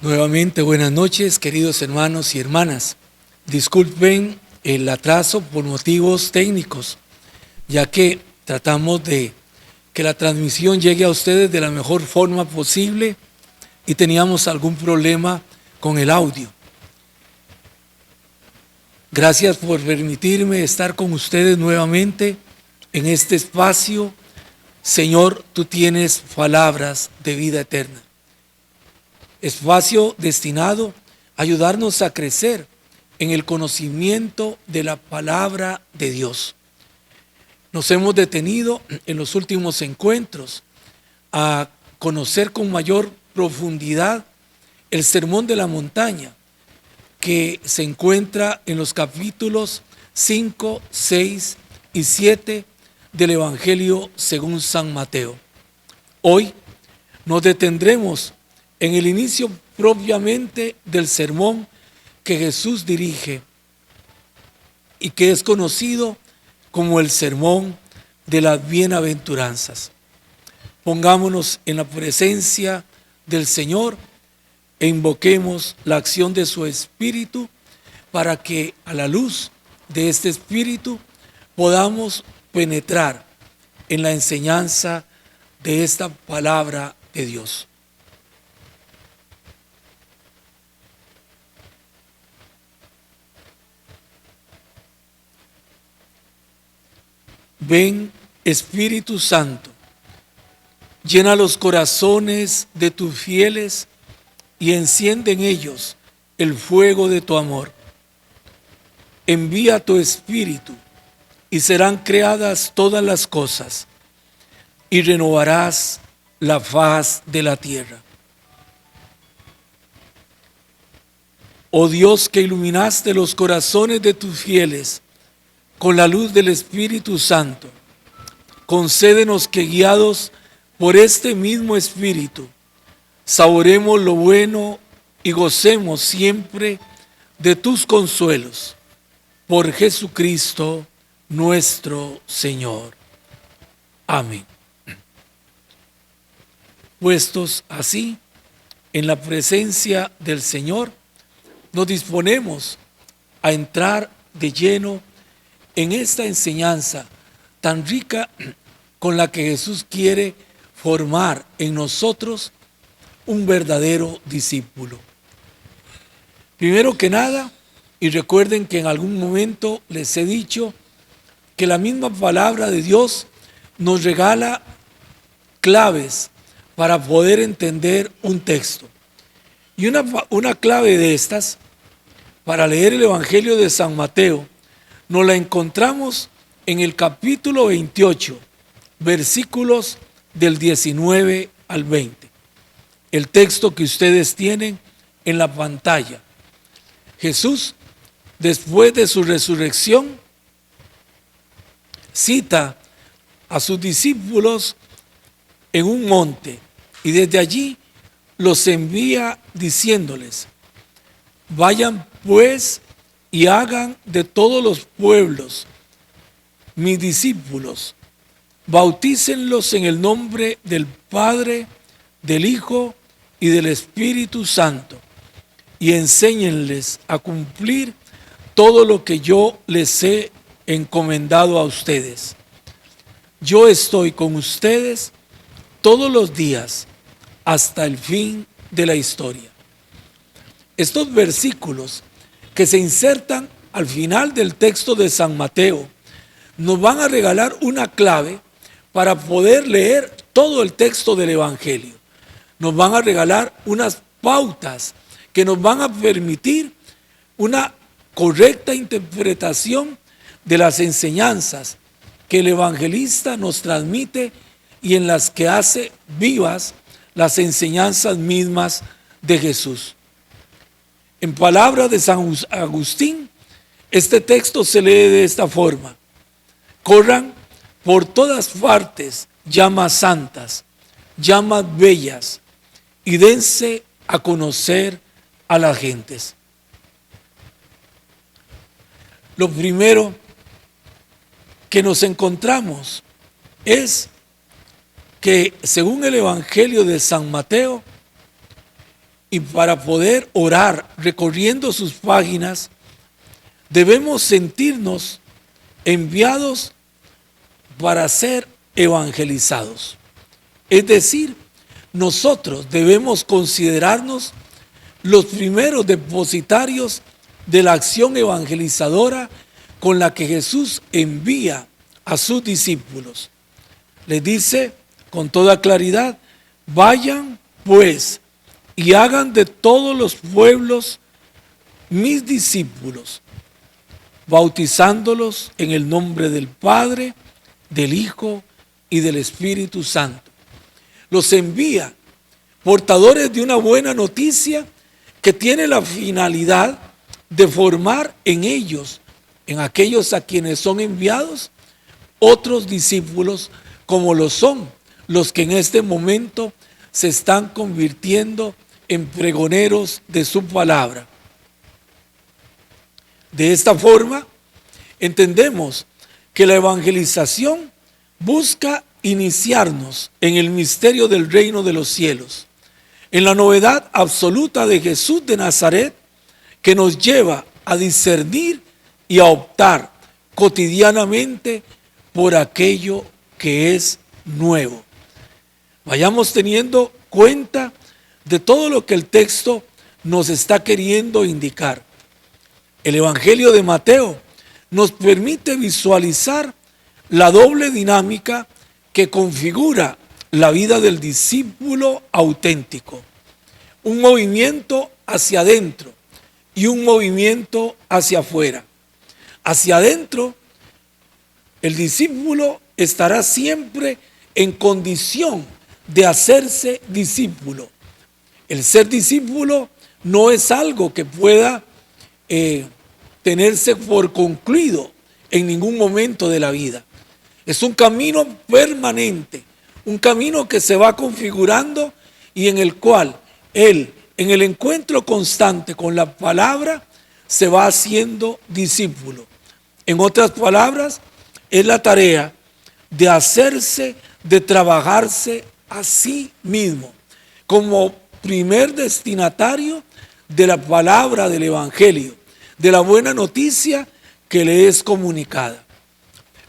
Nuevamente, buenas noches, queridos hermanos y hermanas. Disculpen el atraso por motivos técnicos, ya que tratamos de que la transmisión llegue a ustedes de la mejor forma posible y teníamos algún problema con el audio. Gracias por permitirme estar con ustedes nuevamente en este espacio. Señor, tú tienes palabras de vida eterna. Espacio destinado a ayudarnos a crecer en el conocimiento de la palabra de Dios. Nos hemos detenido en los últimos encuentros a conocer con mayor profundidad el Sermón de la Montaña, que se encuentra en los capítulos 5, 6 y 7 del Evangelio según San Mateo. Hoy nos detendremos en el inicio propiamente del sermón que Jesús dirige y que es conocido como el sermón de las bienaventuranzas. Pongámonos en la presencia del Señor e invoquemos la acción de su Espíritu para que a la luz de este Espíritu podamos penetrar en la enseñanza de esta palabra de Dios. Ven, Espíritu Santo, llena los corazones de tus fieles y enciende en ellos el fuego de tu amor. Envía tu Espíritu y serán creadas todas las cosas y renovarás la faz de la tierra. Oh Dios, que iluminaste los corazones de tus fieles con la luz del Espíritu Santo, concédenos que, guiados por este mismo Espíritu, saboremos lo bueno y gocemos siempre de tus consuelos. Por Jesucristo nuestro Señor. Amén. Puestos así en la presencia del Señor, nos disponemos a entrar de lleno en esta enseñanza tan rica con la que Jesús quiere formar en nosotros un verdadero discípulo. Primero que nada, y recuerden que en algún momento les he dicho que la misma palabra de Dios nos regala claves para poder entender un texto. Y una clave de estas, para leer el Evangelio de San Mateo, nos la encontramos en el capítulo 28, versículos del 19 al 20. El texto que ustedes tienen en la pantalla. Jesús, después de su resurrección, cita a sus discípulos en un monte y desde allí los envía diciéndoles: vayan pues y hagan de todos los pueblos mis discípulos, bautícenlos en el nombre del Padre, del Hijo y del Espíritu Santo, y enséñenles a cumplir todo lo que yo les he encomendado a ustedes. Yo estoy con ustedes todos los días hasta el fin de la historia. Estos versículos que se insertan al final del texto de San Mateo nos van a regalar una clave para poder leer todo el texto del Evangelio. Nos van a regalar unas pautas que nos van a permitir una correcta interpretación de las enseñanzas que el evangelista nos transmite y en las que hace vivas las enseñanzas mismas de Jesús. En palabras de San Agustín, este texto se lee de esta forma: corran por todas partes llamas santas, llamas bellas, y dense a conocer a las gentes. Lo primero que nos encontramos es que, según el Evangelio de San Mateo, y para poder orar recorriendo sus páginas, debemos sentirnos enviados para ser evangelizados. Es decir, nosotros debemos considerarnos los primeros depositarios de la acción evangelizadora con la que Jesús envía a sus discípulos. Les dice con toda claridad: vayan pues y hagan de todos los pueblos mis discípulos, bautizándolos en el nombre del Padre, del Hijo y del Espíritu Santo. Los envía portadores de una buena noticia que tiene la finalidad de formar en ellos, en aquellos a quienes son enviados, otros discípulos como lo son los que en este momento se están convirtiendo en pregoneros de su palabra. De esta forma, entendemos que la evangelización busca iniciarnos en el misterio del reino de los cielos, en la novedad absoluta de Jesús de Nazaret, que nos lleva a discernir y a optar cotidianamente por aquello que es nuevo. Vayamos teniendo cuenta de todo lo que el texto nos está queriendo indicar. El Evangelio de Mateo nos permite visualizar la doble dinámica que configura la vida del discípulo auténtico. Un movimiento hacia adentro y un movimiento hacia afuera. Hacia adentro, el discípulo estará siempre en condición de hacerse discípulo. El ser discípulo no es algo que pueda tenerse por concluido en ningún momento de la vida. Es un camino permanente, un camino que se va configurando y en el cual él, en el encuentro constante con la palabra, se va haciendo discípulo. En otras palabras, es la tarea de hacerse, de trabajarse a sí mismo como primer destinatario de la palabra del Evangelio, de la buena noticia que le es comunicada.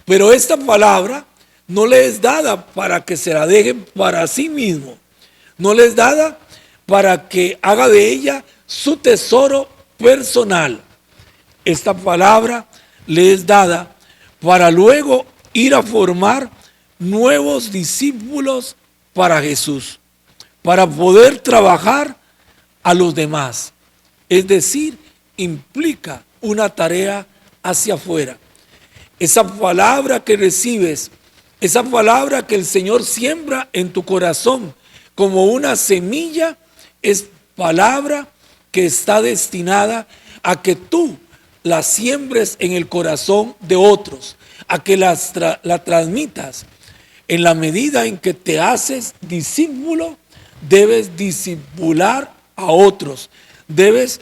Pero esta palabra no le es dada para que se la dejen para sí mismo, no le es dada para que haga de ella su tesoro personal. Esta palabra le es dada para luego ir a formar nuevos discípulos para Jesús, para poder trabajar a los demás. Es decir, implica una tarea hacia afuera. Esa palabra que recibes, esa palabra que el Señor siembra en tu corazón como una semilla, es palabra que está destinada a que tú la siembres en el corazón de otros, a que la transmitas. En la medida en que te haces discípulo, debes discipular a otros, debes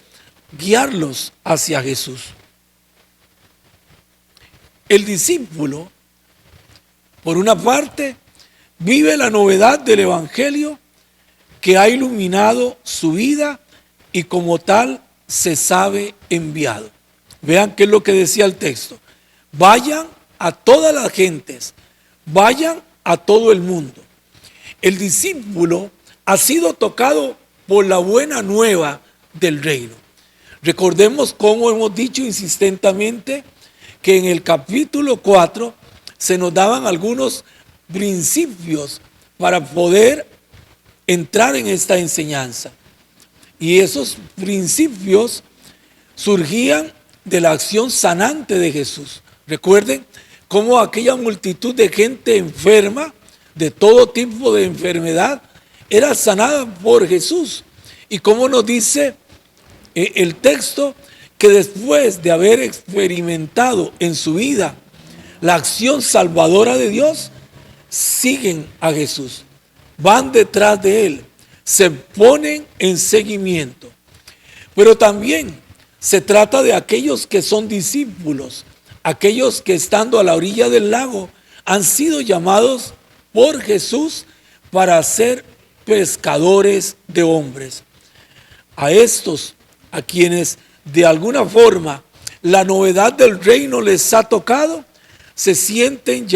guiarlos hacia Jesús. El discípulo, por una parte, vive la novedad del Evangelio que ha iluminado su vida y como tal se sabe enviado. Vean qué es lo que decía el texto: vayan a todas las gentes, vayan a todo el mundo. El discípulo ha sido tocado por la buena nueva del reino. Recordemos cómo hemos dicho insistentemente que en el capítulo 4 se nos daban algunos principios para poder entrar en esta enseñanza. Y esos principios surgían de la acción sanante de Jesús. Recuerden cómo aquella multitud de gente enferma, de todo tipo de enfermedad, era sanada por Jesús. Y cómo nos dice el texto que después de haber experimentado en su vida la acción salvadora de Dios, siguen a Jesús, van detrás de Él, se ponen en seguimiento. Pero también se trata de aquellos que son discípulos, aquellos que estando a la orilla del lago han sido llamados por Jesús para ser pescadores de hombres. A estos, a quienes de alguna forma la novedad del reino les ha tocado, se sienten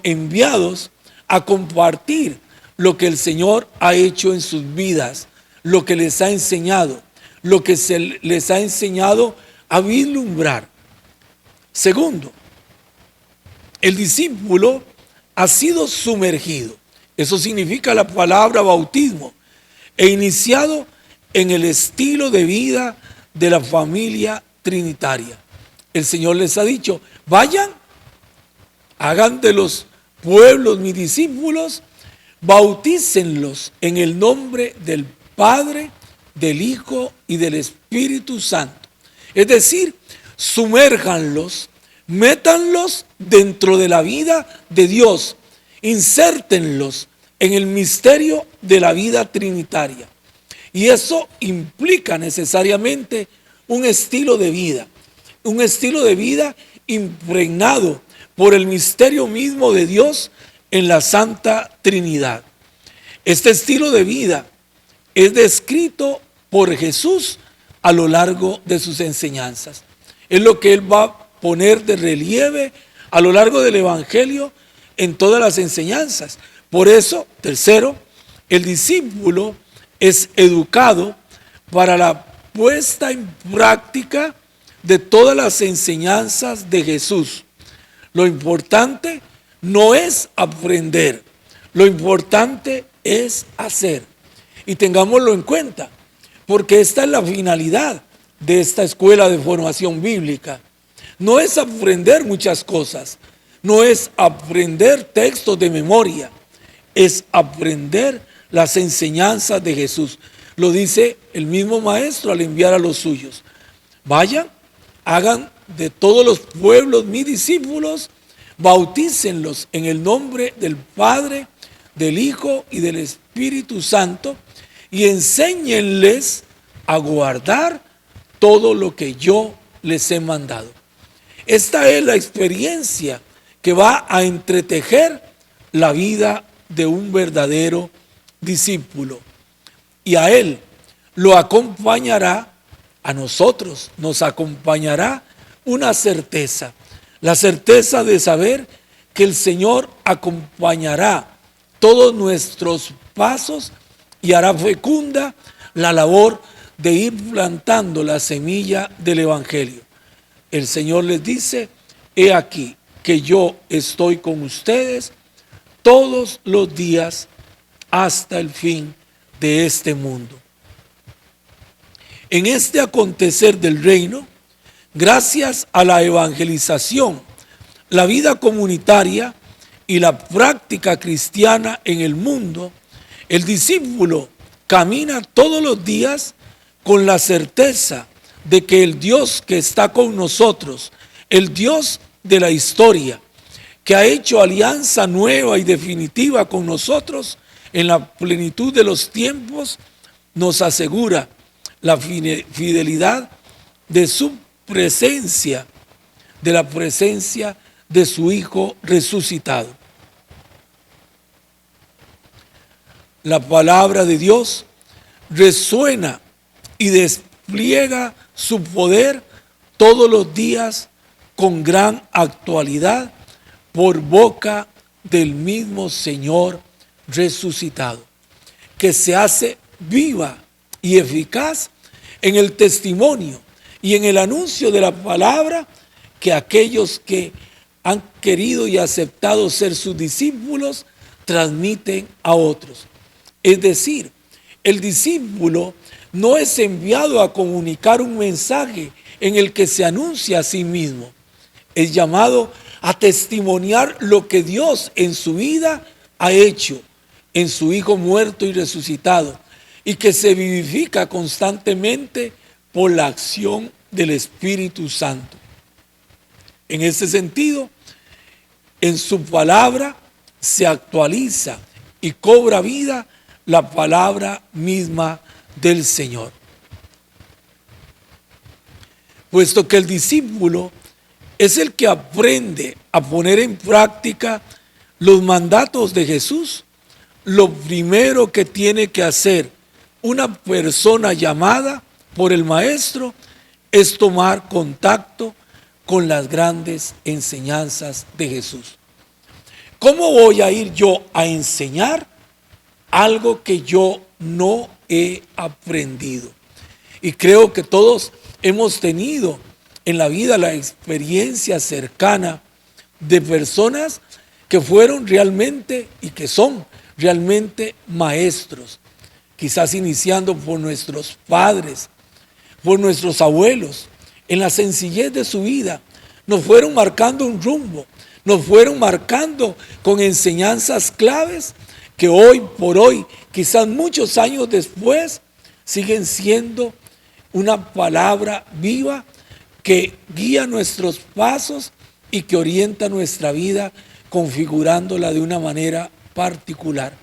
enviados a compartir lo que el Señor ha hecho en sus vidas, lo que les ha enseñado, lo que se les ha enseñado a vislumbrar. Segundo, el discípulo ha sido sumergido. Eso significa la palabra bautismo, e iniciado en el estilo de vida de la familia trinitaria. El Señor les ha dicho: vayan, hagan de los pueblos mis discípulos, bautícenlos en el nombre del Padre, del Hijo y del Espíritu Santo. Es decir, sumérjanlos, métanlos dentro de la vida de Dios, insértenlos en el misterio de la vida trinitaria. Y eso implica necesariamente un estilo de vida impregnado por el misterio mismo de Dios en la Santa Trinidad. Este estilo de vida es descrito por Jesús a lo largo de sus enseñanzas. Es lo que Él va a poner de relieve a lo largo del Evangelio en todas las enseñanzas. Por eso, tercero, el discípulo es educado para la puesta en práctica de todas las enseñanzas de Jesús. Lo importante no es aprender, lo importante es hacer. Y tengámoslo en cuenta, porque esta es la finalidad de esta escuela de formación bíblica. No es aprender muchas cosas, no es aprender textos de memoria, es aprender las enseñanzas de Jesús. Lo dice el mismo maestro al enviar a los suyos: vayan, hagan de todos los pueblos mis discípulos, bautícenlos en el nombre del Padre, del Hijo y del Espíritu Santo, y enséñenles a guardar todo lo que yo les he mandado. Esta es la experiencia que va a entretejer la vida de un verdadero discípulo. Y a él lo acompañará, a nosotros nos acompañará una certeza, la certeza de saber que el Señor acompañará todos nuestros pasos y hará fecunda la labor de ir plantando la semilla del Evangelio. El Señor les dice: he aquí que yo estoy con ustedes todos los días hasta el fin de este mundo. En este acontecer del reino, gracias a la evangelización, la vida comunitaria y la práctica cristiana en el mundo, el discípulo camina todos los días con la certeza de que el Dios que está con nosotros, el Dios de la historia, que ha hecho alianza nueva y definitiva con nosotros en la plenitud de los tiempos, nos asegura la fidelidad de su presencia, de la presencia de su Hijo resucitado. La palabra de Dios resuena y despliega su poder todos los días con gran actualidad por boca del mismo Señor resucitado, que se hace viva y eficaz en el testimonio y en el anuncio de la palabra que aquellos que han querido y aceptado ser sus discípulos transmiten a otros. Es decir, el discípulo no es enviado a comunicar un mensaje en el que se anuncia a sí mismo. Es llamado a testimoniar lo que Dios en su vida ha hecho en su Hijo muerto y resucitado, y que se vivifica constantemente por la acción del Espíritu Santo. En este sentido, en su palabra se actualiza y cobra vida la palabra misma del Señor. Puesto que el discípulo es el que aprende a poner en práctica los mandatos de Jesús, lo primero que tiene que hacer una persona llamada por el Maestro es tomar contacto con las grandes enseñanzas de Jesús. ¿Cómo voy a ir yo a enseñar algo que yo no he aprendido? Y creo que todos hemos tenido en la vida la experiencia cercana de personas que fueron realmente y que son realmente maestros, quizás iniciando por nuestros padres, por nuestros abuelos, en la sencillez de su vida, nos fueron marcando un rumbo, nos fueron marcando con enseñanzas claves que hoy por hoy, quizás muchos años después, siguen siendo una palabra viva que guía nuestros pasos y que orienta nuestra vida, configurándola de una manera particular.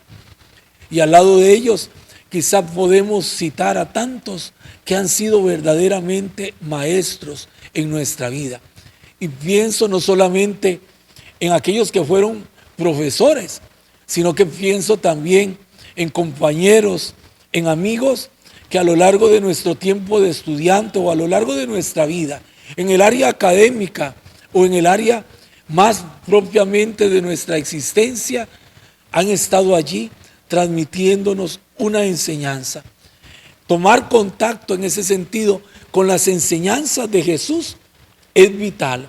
Y al lado de ellos, quizás podemos citar a tantos que han sido verdaderamente maestros en nuestra vida. Y pienso no solamente en aquellos que fueron profesores, sino que pienso también en compañeros, en amigos que a lo largo de nuestro tiempo de estudiante o a lo largo de nuestra vida, en el área académica o en el área más propiamente de nuestra existencia, han estado allí transmitiéndonos una enseñanza. Tomar contacto en ese sentido con las enseñanzas de Jesús es vital,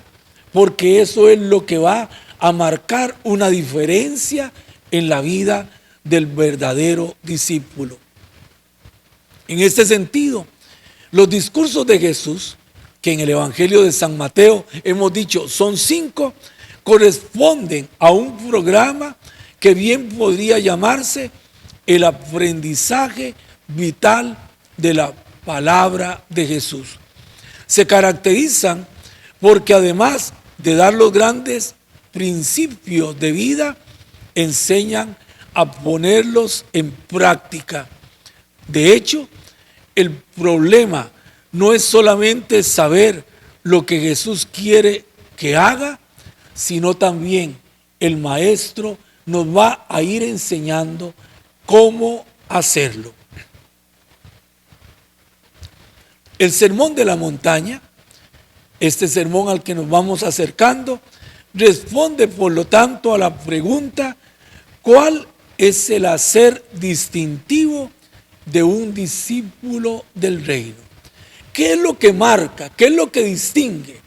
porque eso es lo que va a marcar una diferencia en la vida del verdadero discípulo. En este sentido, los discursos de Jesús, que en el Evangelio de San Mateo hemos dicho son 5, corresponden a un programa que bien podría llamarse el aprendizaje vital de la palabra de Jesús. Se caracterizan porque además de dar los grandes principios de vida, enseñan a ponerlos en práctica. De hecho, el problema no es solamente saber lo que Jesús quiere que haga, sino también el Maestro nos va a ir enseñando cómo hacerlo. El sermón de la montaña, este sermón al que nos vamos acercando, responde por lo tanto a la pregunta: ¿cuál es el hacer distintivo de un discípulo del reino? ¿Qué es lo que marca? ¿Qué es lo que distingue?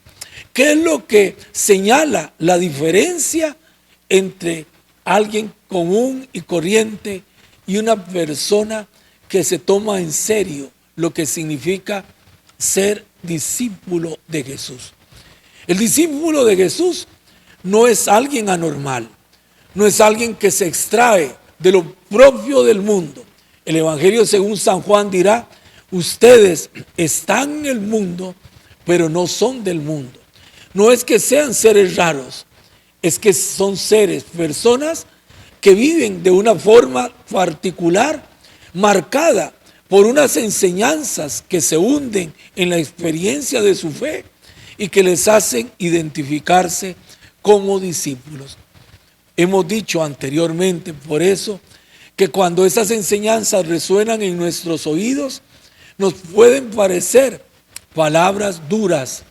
¿Qué es lo que señala la diferencia entre alguien común y corriente y una persona que se toma en serio lo que significa ser discípulo de Jesús? El discípulo de Jesús no es alguien anormal, no es alguien que se extrae de lo propio del mundo. El Evangelio según San Juan dirá: ustedes están en el mundo, pero no son del mundo. No es que sean seres raros, es que son seres, personas que viven de una forma particular, marcada por unas enseñanzas que se hunden en la experiencia de su fe y que les hacen identificarse como discípulos. Hemos dicho anteriormente, por eso, que cuando esas enseñanzas resuenan en nuestros oídos, nos pueden parecer palabras duras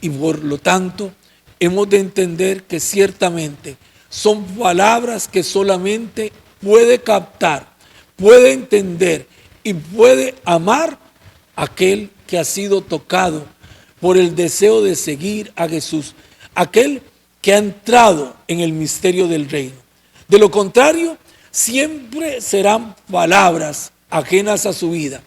y por lo tanto hemos de entender que ciertamente son palabras que solamente puede captar, puede entender y puede amar aquel que ha sido tocado por el deseo de seguir a Jesús, aquel que ha entrado en el misterio del reino. De lo contrario, siempre serán palabras ajenas a su vida.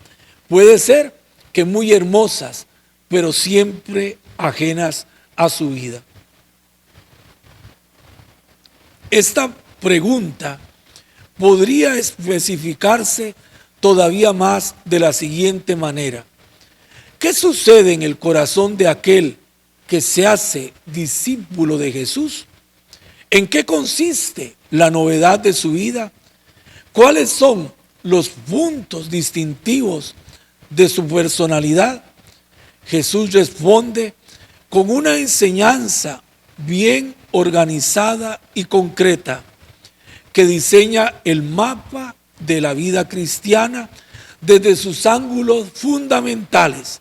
Puede ser que muy hermosas, pero siempre ajenas a su vida. Esta pregunta podría especificarse todavía más de la siguiente manera: ¿qué sucede en el corazón de aquel que se hace discípulo de Jesús? ¿En qué consiste la novedad de su vida? ¿Cuáles son los puntos distintivos de su personalidad? Jesús responde con una enseñanza bien organizada y concreta que diseña el mapa de la vida cristiana desde sus ángulos fundamentales.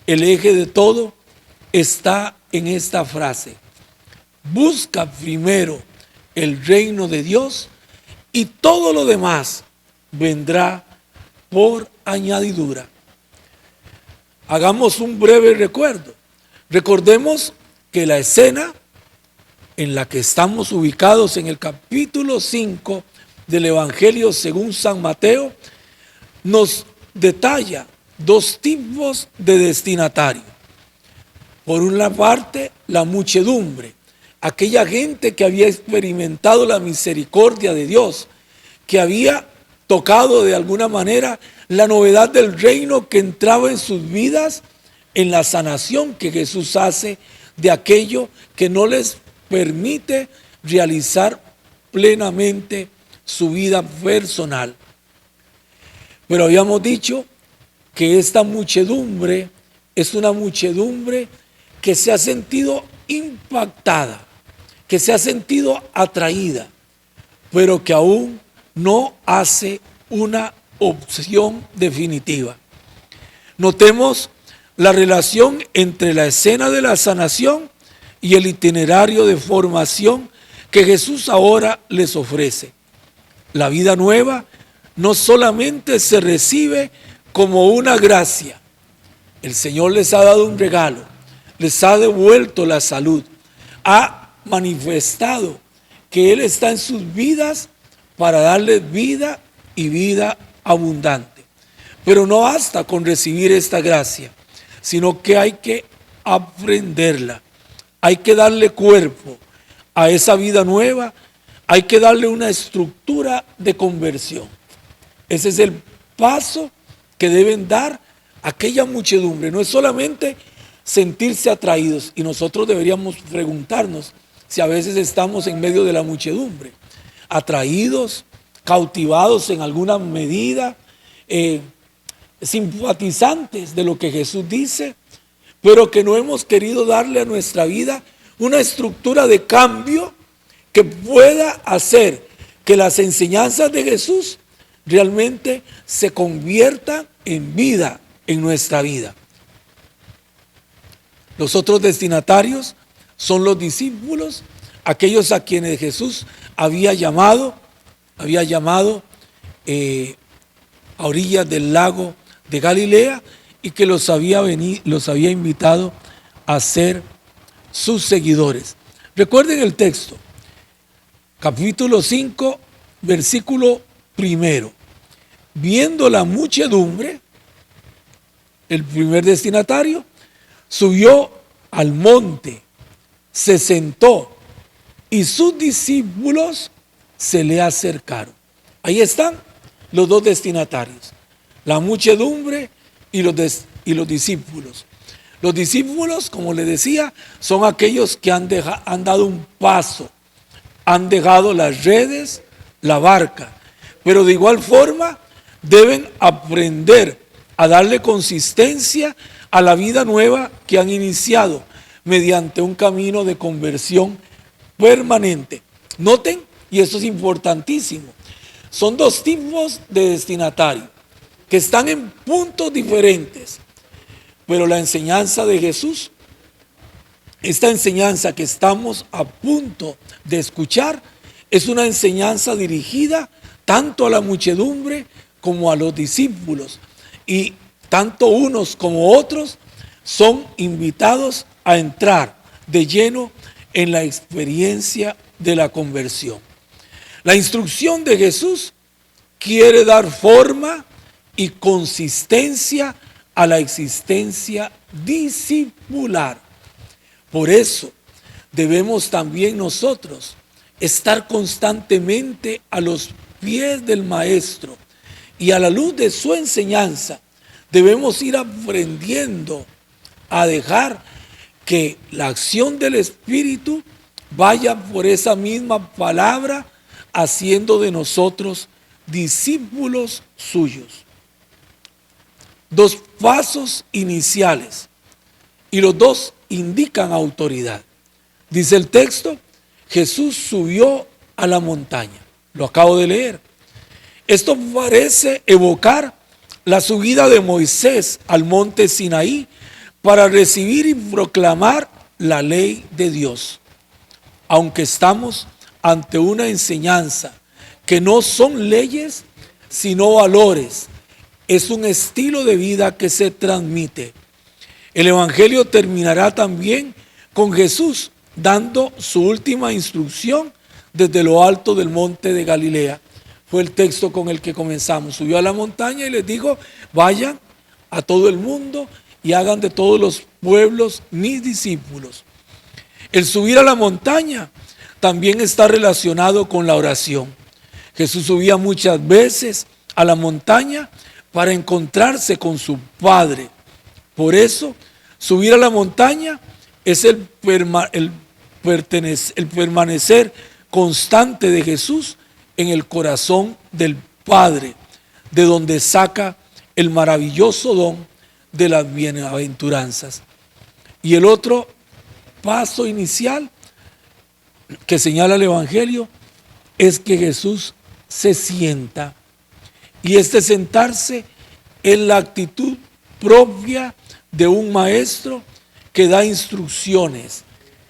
El eje de todo está en esta frase: busca primero el reino de Dios y todo lo demás vendrá por añadidura. Hagamos un breve recuerdo. Recordemos que la escena en la que estamos ubicados en el capítulo 5 del Evangelio según San Mateo nos detalla dos tipos de destinatarios. Por una parte, la muchedumbre, aquella gente que había experimentado la misericordia de Dios, que había tocado de alguna manera la novedad del reino que entraba en sus vidas, en la sanación que Jesús hace de aquello que no les permite realizar plenamente su vida personal. Pero habíamos dicho que esta muchedumbre es una muchedumbre que se ha sentido impactada, que se ha sentido atraída, pero que aún no hace una opción definitiva. Notemos la relación entre la escena de la sanación y el itinerario de formación que Jesús ahora les ofrece. La vida nueva no solamente se recibe como una gracia. El Señor les ha dado un regalo, les ha devuelto la salud, ha manifestado que Él está en sus vidas para darles vida y vida abundante. Pero no basta con recibir esta gracia, sino que hay que aprenderla, hay que darle cuerpo a esa vida nueva, hay que darle una estructura de conversión. Ese es el paso que deben dar aquella muchedumbre. No es solamente sentirse atraídos, y nosotros deberíamos preguntarnos si a veces estamos en medio de la muchedumbre, atraídos, cautivados en alguna medida, simpatizantes de lo que Jesús dice, pero que no hemos querido darle a nuestra vida una estructura de cambio que pueda hacer que las enseñanzas de Jesús realmente se conviertan en vida en nuestra vida. Los otros destinatarios son los discípulos, aquellos a quienes Jesús había llamado a orillas del lago de Galilea y que los había invitado a ser sus seguidores. Recuerden el texto, capítulo 5, versículo 1. Viendo la muchedumbre, el primer destinatario subió al monte, se sentó y sus discípulos se le acercaron. Ahí están los dos destinatarios, la muchedumbre y los discípulos. Los discípulos, como les decía, son aquellos que han dado un paso, han dejado las redes, la barca, pero de igual forma deben aprender a darle consistencia a la vida nueva que han iniciado mediante un camino de conversión permanente. Noten, y esto es importantísimo, son dos tipos de destinatarios que están en puntos diferentes, pero la enseñanza de Jesús, esta enseñanza que estamos a punto de escuchar, es una enseñanza dirigida tanto a la muchedumbre como a los discípulos, y tanto unos como otros son invitados a entrar de lleno en la experiencia de la conversión. La instrucción de Jesús quiere dar forma y consistencia a la existencia discipular. Por eso debemos también nosotros estar constantemente a los pies del Maestro y a la luz de su enseñanza debemos ir aprendiendo a dejar que la acción del Espíritu vaya por esa misma palabra, haciendo de nosotros discípulos suyos. Dos pasos iniciales y los dos indican autoridad. Dice el texto, Jesús subió a la montaña. Lo acabo de leer. Esto parece evocar la subida de Moisés al monte Sinaí para recibir y proclamar la ley de Dios. Aunque estamos ante una enseñanza que no son leyes, sino valores, es un estilo de vida que se transmite. El Evangelio terminará también con Jesús dando su última instrucción desde lo alto del monte de Galilea. Fue el texto con el que comenzamos. Subió a la montaña y les dijo: vayan a todo el mundo y hagan de todos los pueblos mis discípulos. El subir a la montaña también está relacionado con la oración. Jesús subía muchas veces a la montaña para encontrarse con su Padre. Por eso, subir a la montaña es el permanecer constante de Jesús en el corazón del Padre, de donde saca el maravilloso don de las bienaventuranzas. Y el otro paso inicial que señala el Evangelio es que Jesús se sienta, y este sentarse es la actitud propia de un maestro que da instrucciones,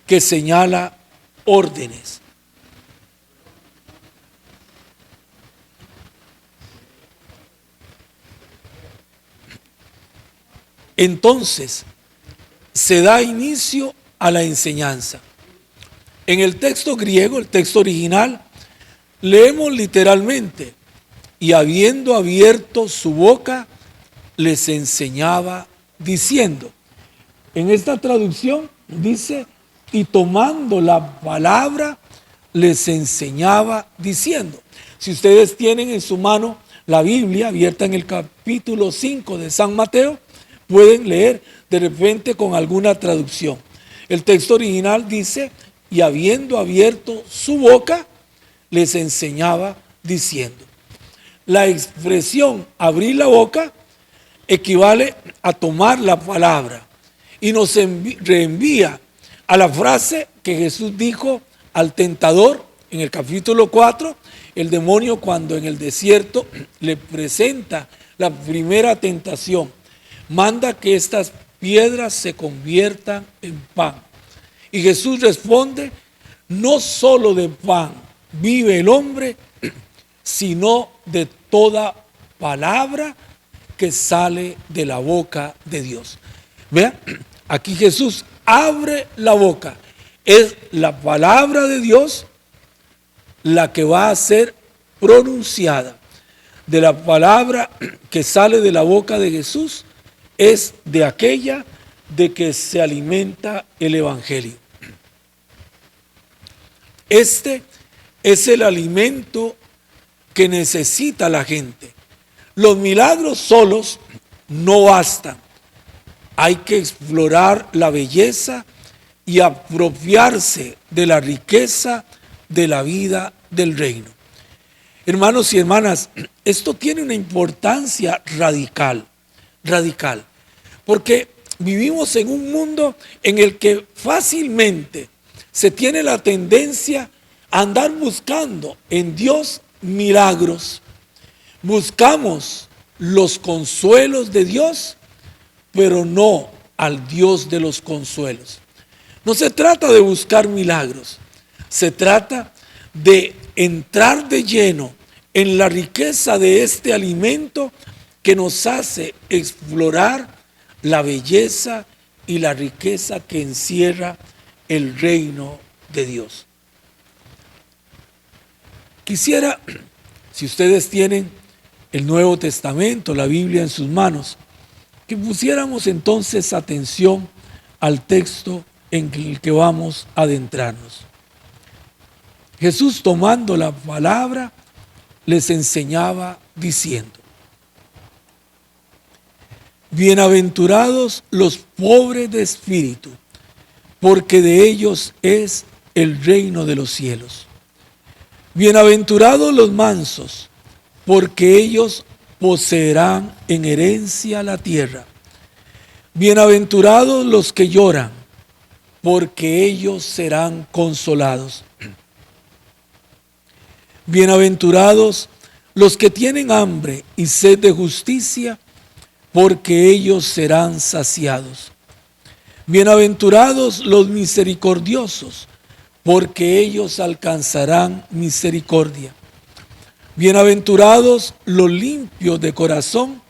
que señala órdenes. Entonces se da inicio a la enseñanza. En el texto griego, el texto original, leemos literalmente: y habiendo abierto su boca, les enseñaba diciendo. En esta traducción dice: y tomando la palabra, les enseñaba diciendo. Si ustedes tienen en su mano la Biblia abierta en el capítulo 5 de San Mateo, pueden leer de repente con alguna traducción. El texto original dice: y habiendo abierto su boca, les enseñaba diciendo. La expresión abrir la boca equivale a tomar la palabra y nos reenvía a la frase que Jesús dijo al tentador en el capítulo 4, el demonio cuando en el desierto le presenta la primera tentación: manda que estas piedras se conviertan en pan. Y Jesús responde: no solo de pan vive el hombre, sino de toda palabra que sale de la boca de Dios. Vean, aquí Jesús abre la boca. Es la palabra de Dios la que va a ser pronunciada. De la palabra que sale de la boca de Jesús es de aquella de que se alimenta el Evangelio. Este es el alimento que necesita la gente. Los milagros solos no bastan. Hay que explorar la belleza y apropiarse de la riqueza de la vida del reino. Hermanos y hermanas, esto tiene una importancia radical, porque vivimos en un mundo en el que fácilmente se tiene la tendencia a andar buscando en Dios milagros. Buscamos los consuelos de Dios, pero no al Dios de los consuelos. No se trata de buscar milagros, se trata de entrar de lleno en la riqueza de este alimento que nos hace explorar la belleza y la riqueza que encierra el reino de Dios. Quisiera, si ustedes tienen el Nuevo Testamento, la Biblia en sus manos, que pusiéramos entonces atención al texto en el que vamos a adentrarnos. Jesús, tomando la palabra, les enseñaba diciendo: bienaventurados los pobres de espíritu, porque de ellos es el reino de los cielos. Bienaventurados los mansos, porque ellos poseerán en herencia la tierra. Bienaventurados los que lloran, porque ellos serán consolados. Bienaventurados los que tienen hambre y sed de justicia, porque ellos serán saciados. Bienaventurados los misericordiosos, porque ellos alcanzarán misericordia. Bienaventurados los limpios de corazón,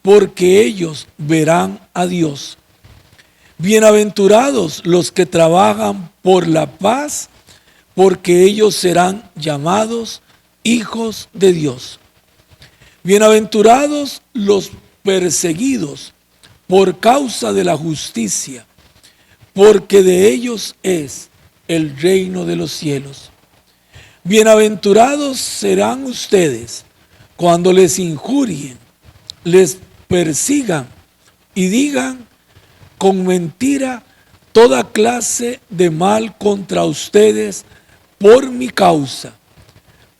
porque ellos verán a Dios. Bienaventurados los que trabajan por la paz, porque ellos serán llamados hijos de Dios. Bienaventurados los perseguidos por causa de la justicia, porque de ellos es el reino de los cielos. Bienaventurados serán ustedes cuando les injurien, les persigan y digan con mentira toda clase de mal contra ustedes por mi causa.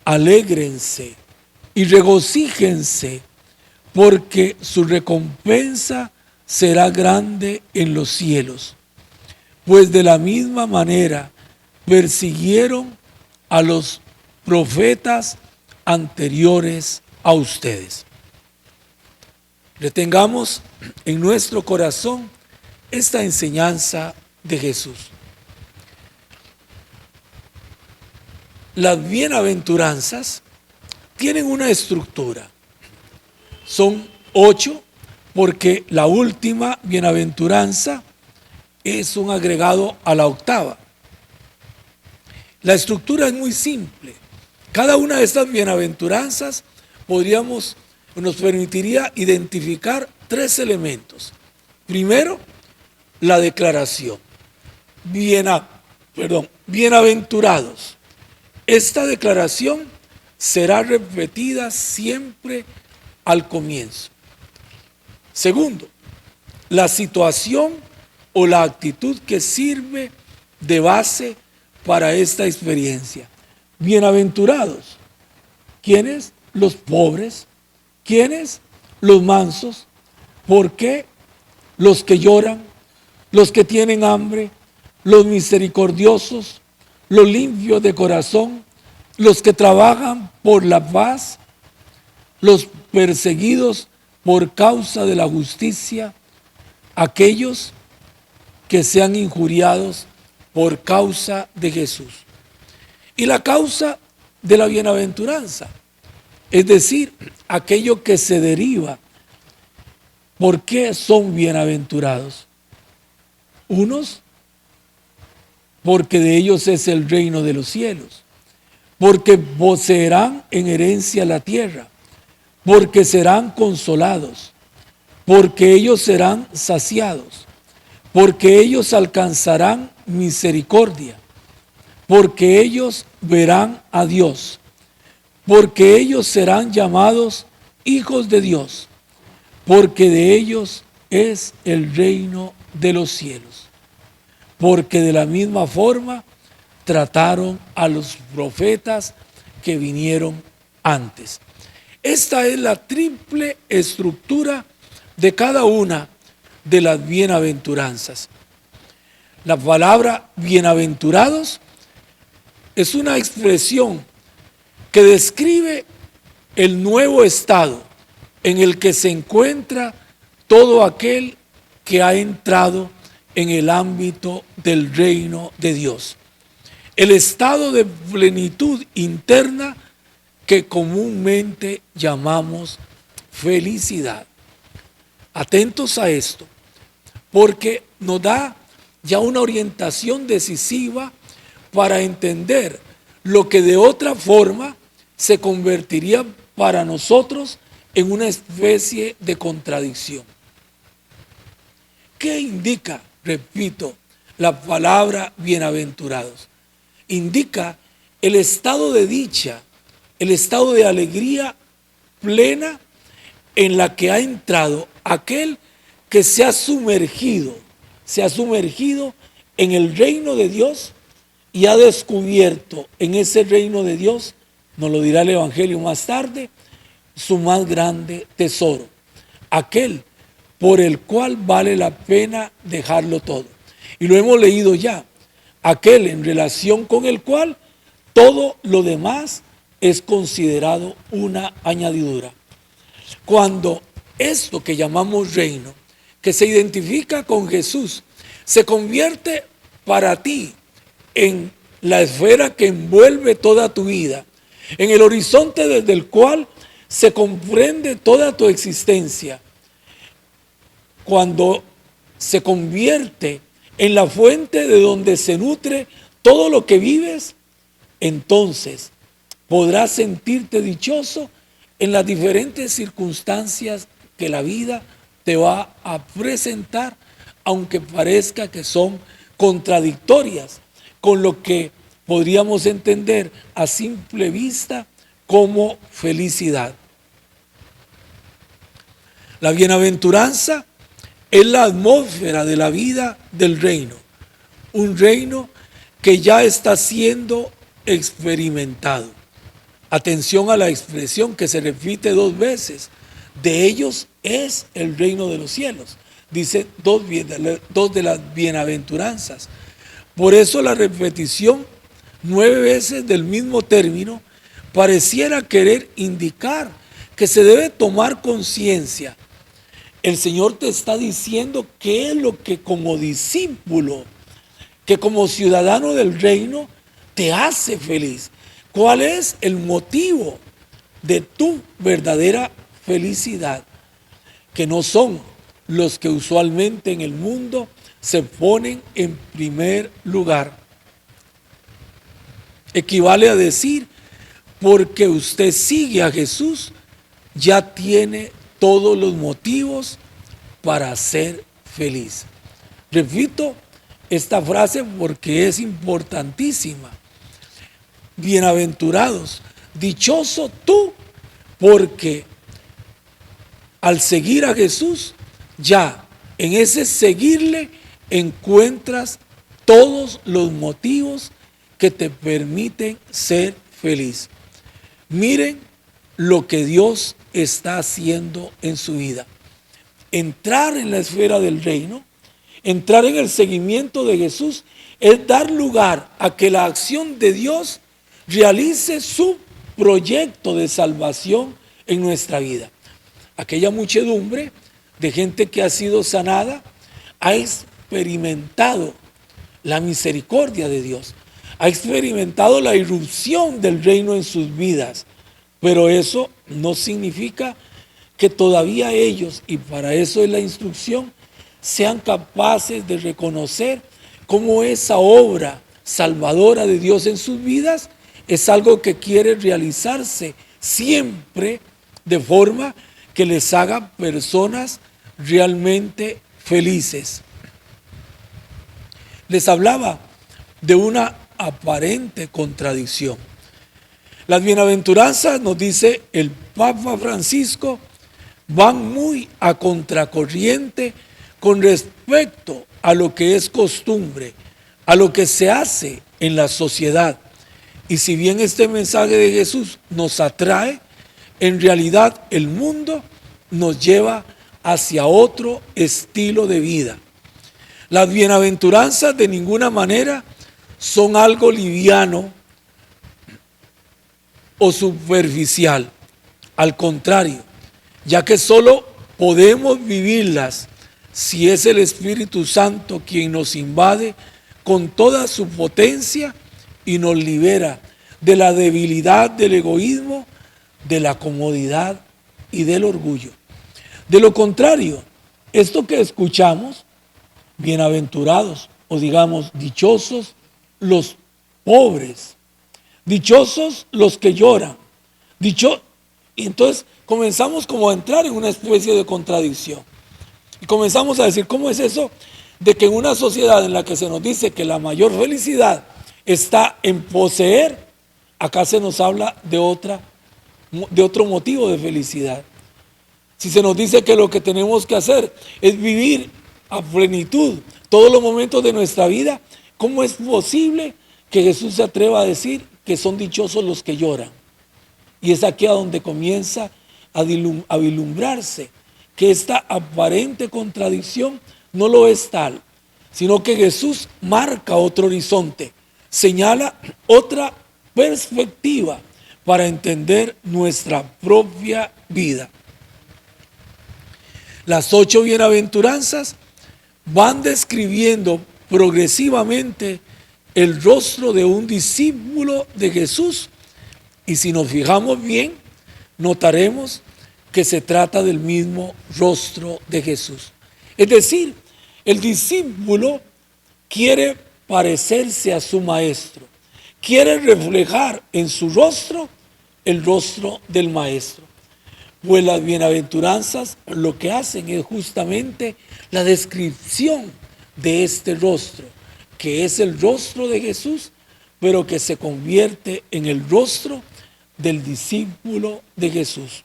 Alégrense y regocíjense, porque su recompensa será grande en los cielos. Pues de la misma manera persiguieron a los profetas anteriores a ustedes. Retengamos en nuestro corazón esta enseñanza de Jesús. Las bienaventuranzas tienen una estructura. Son 8, porque la última bienaventuranza es un agregado a la octava. La estructura es muy simple. Cada una de estas bienaventuranzas nos permitiría identificar 3 elementos. Primero, la declaración. Bienaventurados. Esta declaración será repetida siempre al comienzo. Segundo, la situación o la actitud que sirve de base para esta experiencia. Bienaventurados. ¿Quiénes? Los pobres. ¿Quiénes? Los mansos. ¿Por qué? Los que lloran, los que tienen hambre, los misericordiosos, los limpios de corazón, los que trabajan por la paz, los perseguidos por causa de la justicia, aquellos que sean injuriados por causa de Jesús. Y la causa de la bienaventuranza, es decir, aquello que se deriva. ¿Por qué son bienaventurados? Unos, porque de ellos es el reino de los cielos, porque poseerán en herencia la tierra, porque serán consolados, porque ellos serán saciados, porque ellos alcanzarán misericordia, porque ellos verán a Dios, porque ellos serán llamados hijos de Dios, porque de ellos es el reino de los cielos. Porque de la misma forma trataron a los profetas que vinieron antes. Esta es la triple estructura de cada una de las bienaventuranzas. La palabra bienaventurados es una expresión que describe el nuevo estado en el que se encuentra todo aquel que ha entrado en el ámbito del reino de Dios. El estado de plenitud interna que comúnmente llamamos felicidad. Atentos a esto, porque nos da ya una orientación decisiva para entender lo que de otra forma se convertiría para nosotros en una especie de contradicción. ¿Qué indica, repito, la palabra bienaventurados? Indica el estado de dicha, el estado de alegría plena en la que ha entrado aquel que se ha sumergido en el reino de Dios y ha descubierto en ese reino de Dios, nos lo dirá el Evangelio más tarde, su más grande tesoro, aquel por el cual vale la pena dejarlo todo. Y lo hemos leído ya, aquel en relación con el cual todo lo demás es considerado una añadidura. Cuando esto que llamamos reino, que se identifica con Jesús, se convierte para ti en la esfera que envuelve toda tu vida, en el horizonte desde el cual se comprende toda tu existencia. Cuando se convierte en la fuente de donde se nutre todo lo que vives, entonces podrás sentirte dichoso en las diferentes circunstancias que la vida te va a presentar, aunque parezca que son contradictorias con lo que podríamos entender a simple vista como felicidad. La bienaventuranza es la atmósfera de la vida del reino, un reino que ya está siendo experimentado. Atención a la expresión que se repite 2 veces. De ellos es el reino de los cielos. Dice dos de las bienaventuranzas. Por eso la repetición 9 veces del mismo término pareciera querer indicar que se debe tomar conciencia. El Señor te está diciendo qué es lo que como discípulo, que como ciudadano del reino, te hace feliz. ¿Cuál es el motivo de tu verdadera felicidad? Que no son los que usualmente en el mundo se ponen en primer lugar. Equivale a decir, porque usted sigue a Jesús, ya tiene todos los motivos para ser feliz. Repito esta frase porque es importantísima. Bienaventurados, dichoso tú, porque al seguir a Jesús, ya en ese seguirle encuentras todos los motivos que te permiten ser feliz. Miren lo que Dios está haciendo en su vida. Entrar en la esfera del reino, entrar en el seguimiento de Jesús, es dar lugar a que la acción de Dios realice su proyecto de salvación en nuestra vida. Aquella muchedumbre de gente que ha sido sanada ha experimentado la misericordia de Dios, ha experimentado la irrupción del reino en sus vidas, pero eso no significa que todavía ellos, y para eso es la instrucción, sean capaces de reconocer cómo esa obra salvadora de Dios en sus vidas es algo que quiere realizarse siempre de forma que les haga personas realmente felices. Les hablaba de una aparente contradicción. Las bienaventuranzas, nos dice el Papa Francisco, van muy a contracorriente con respecto a lo que es costumbre, a lo que se hace en la sociedad. Y si bien este mensaje de Jesús nos atrae, en realidad el mundo nos lleva hacia otro estilo de vida. Las bienaventuranzas de ninguna manera son algo liviano o superficial. Al contrario, ya que solo podemos vivirlas si es el Espíritu Santo quien nos invade con toda su potencia y nos libera de la debilidad del egoísmo, de la comodidad y del orgullo. De lo contrario, esto que escuchamos, bienaventurados o digamos dichosos los pobres, dichosos los que lloran, y entonces comenzamos como a entrar en una especie de contradicción y comenzamos a decir, ¿cómo es eso de que en una sociedad en la que se nos dice que la mayor felicidad está en poseer, acá se nos habla de otro motivo de felicidad? Si se nos dice que lo que tenemos que hacer es vivir a plenitud todos los momentos de nuestra vida, ¿cómo es posible que Jesús se atreva a decir que son dichosos los que lloran? Y es aquí a donde comienza a vislumbrarse que esta aparente contradicción no lo es tal, sino que Jesús marca otro horizonte, señala otra perspectiva para entender nuestra propia vida. Las 8 bienaventuranzas van describiendo progresivamente el rostro de un discípulo de Jesús, y si nos fijamos bien, notaremos que se trata del mismo rostro de Jesús. Es decir, el discípulo quiere parecerse a su maestro, quiere reflejar en su rostro el rostro del maestro. Pues las bienaventuranzas lo que hacen es justamente la descripción de este rostro, que es el rostro de Jesús, pero que se convierte en el rostro del discípulo de Jesús.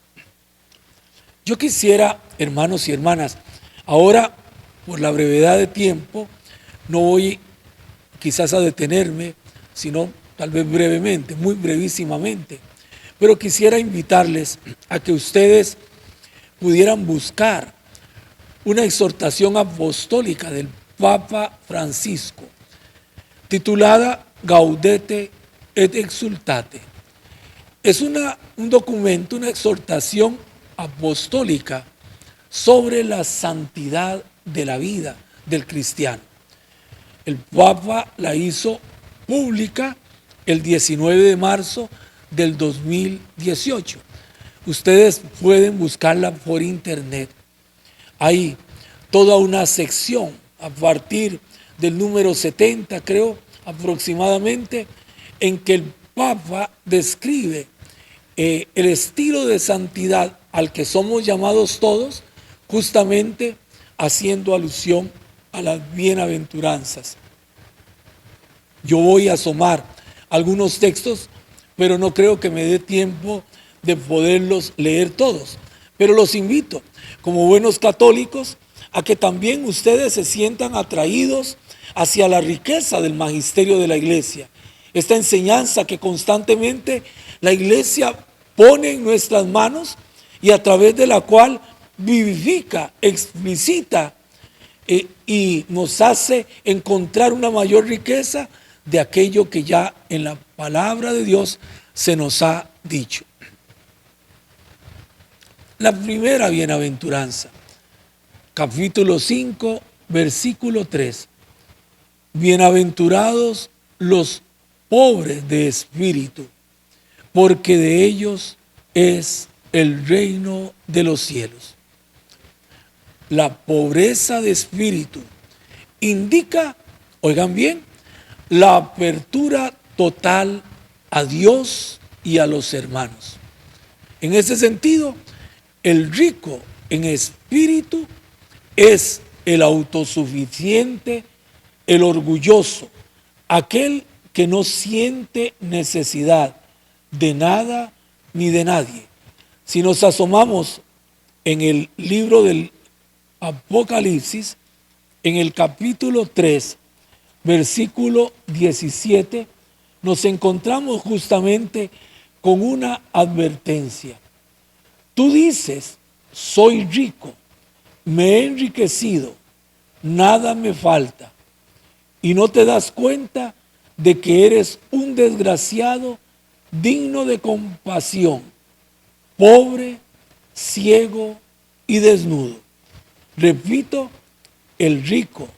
Yo quisiera, hermanos y hermanas, ahora por la brevedad de tiempo, no voy quizás a detenerme, sino tal vez brevemente, muy brevísimamente, pero quisiera invitarles a que ustedes pudieran buscar una exhortación apostólica del Papa Francisco, titulada Gaudete et Exsultate. Es un documento, una exhortación apostólica sobre la santidad de la vida del cristiano. El Papa la hizo pública el 19 de marzo del 2018. Ustedes pueden buscarla por internet. Hay toda una sección a partir del número 70, creo, aproximadamente, en que el Papa describe el estilo de santidad al que somos llamados todos, justamente haciendo alusión a las bienaventuranzas. Yo voy a asomar algunos textos, pero no creo que me dé tiempo de poderlos leer todos. Pero los invito, como buenos católicos, a que también ustedes se sientan atraídos hacia la riqueza del magisterio de la Iglesia. Esta enseñanza que constantemente la Iglesia pone en nuestras manos y a través de la cual vivifica, explicita y nos hace encontrar una mayor riqueza de aquello que ya en la palabra de Dios se nos ha dicho. La primera bienaventuranza, capítulo 5, versículo 3. Bienaventurados los pobres de espíritu, porque de ellos es el reino de los cielos. La pobreza de espíritu indica, oigan bien, la apertura total a Dios y a los hermanos. En ese sentido, el rico en espíritu es el autosuficiente, el orgulloso, aquel que no siente necesidad de nada ni de nadie. Si nos asomamos en el libro del Apocalipsis, en el capítulo 3, versículo 17, nos encontramos justamente con una advertencia. Tú dices, soy rico, me he enriquecido, nada me falta, y no te das cuenta de que eres un desgraciado digno de compasión, pobre, ciego y desnudo. Repito, el rico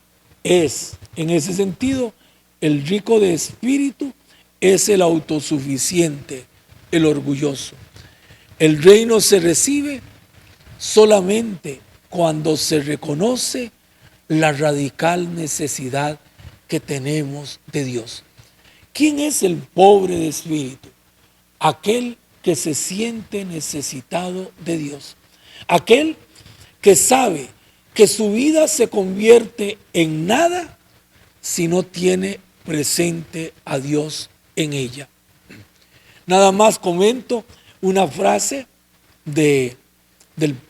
es, en ese sentido, el rico de espíritu es el autosuficiente, el orgulloso. El reino se recibe solamente cuando se reconoce la radical necesidad que tenemos de Dios. ¿Quién es el pobre de espíritu? Aquel que se siente necesitado de Dios. Aquel que sabe que su vida se convierte en nada si no tiene presente a Dios en ella. Nada más comento una frase del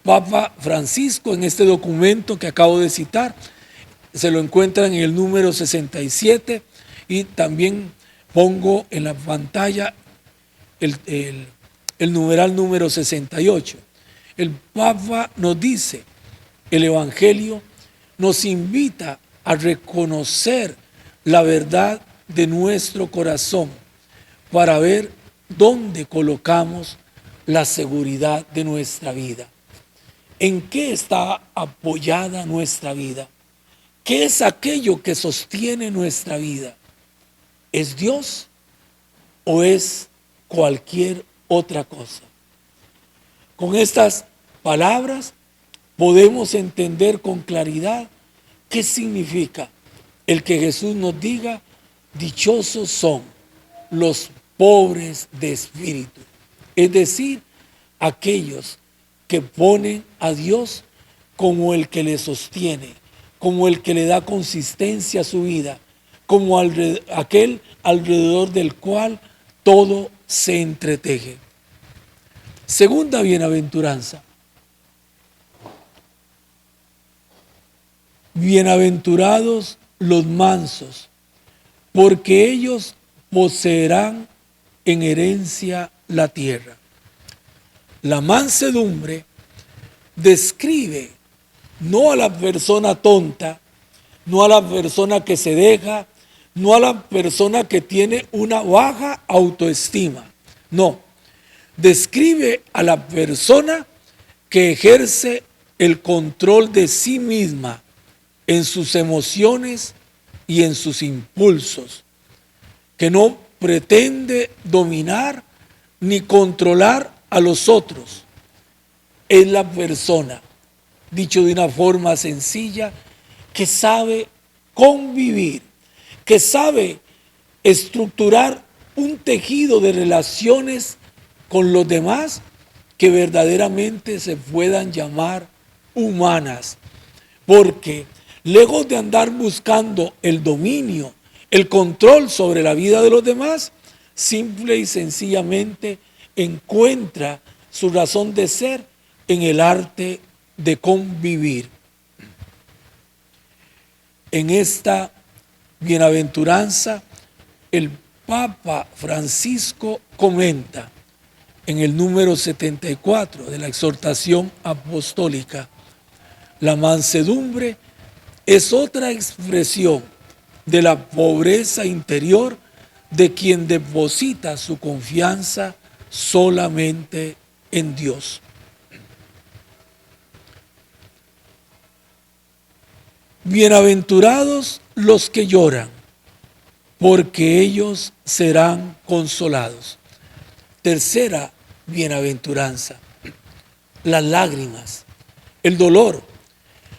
Papa Francisco en este documento que acabo de citar. Se lo encuentran en el número 67 y también pongo en la pantalla el numeral número 68. El Papa nos dice, el Evangelio nos invita a reconocer la verdad de nuestro corazón para ver dónde colocamos la seguridad de nuestra vida. ¿En qué está apoyada nuestra vida? ¿Qué es aquello que sostiene nuestra vida? ¿Es Dios o es cualquier otra cosa? Con estas palabras podemos entender con claridad qué significa el que Jesús nos diga: dichosos son los pobres de espíritu. Es decir, aquellos que ponen a Dios como el que le sostiene, como el que le da consistencia a su vida, como aquel alrededor del cual todo se entreteje. Segunda bienaventuranza. Bienaventurados los mansos, porque ellos poseerán en herencia la tierra. La mansedumbre describe no a la persona tonta, no a la persona que se deja, no a la persona que tiene una baja autoestima. No, describe a la persona que ejerce el control de sí misma en sus emociones y en sus impulsos, que no pretende dominar ni controlar a los otros. Es la persona, dicho de una forma sencilla, que sabe convivir, que sabe estructurar un tejido de relaciones con los demás que verdaderamente se puedan llamar humanas, porque lejos de andar buscando el dominio, el control sobre la vida de los demás, simple y sencillamente encuentra su razón de ser en el arte de convivir. En esta bienaventuranza, el Papa Francisco comenta en el número 74 de la exhortación apostólica: la mansedumbre es otra expresión de la pobreza interior de quien deposita su confianza solamente en Dios. Bienaventurados los que lloran, porque ellos serán consolados. Tercera bienaventuranza, las lágrimas, el dolor.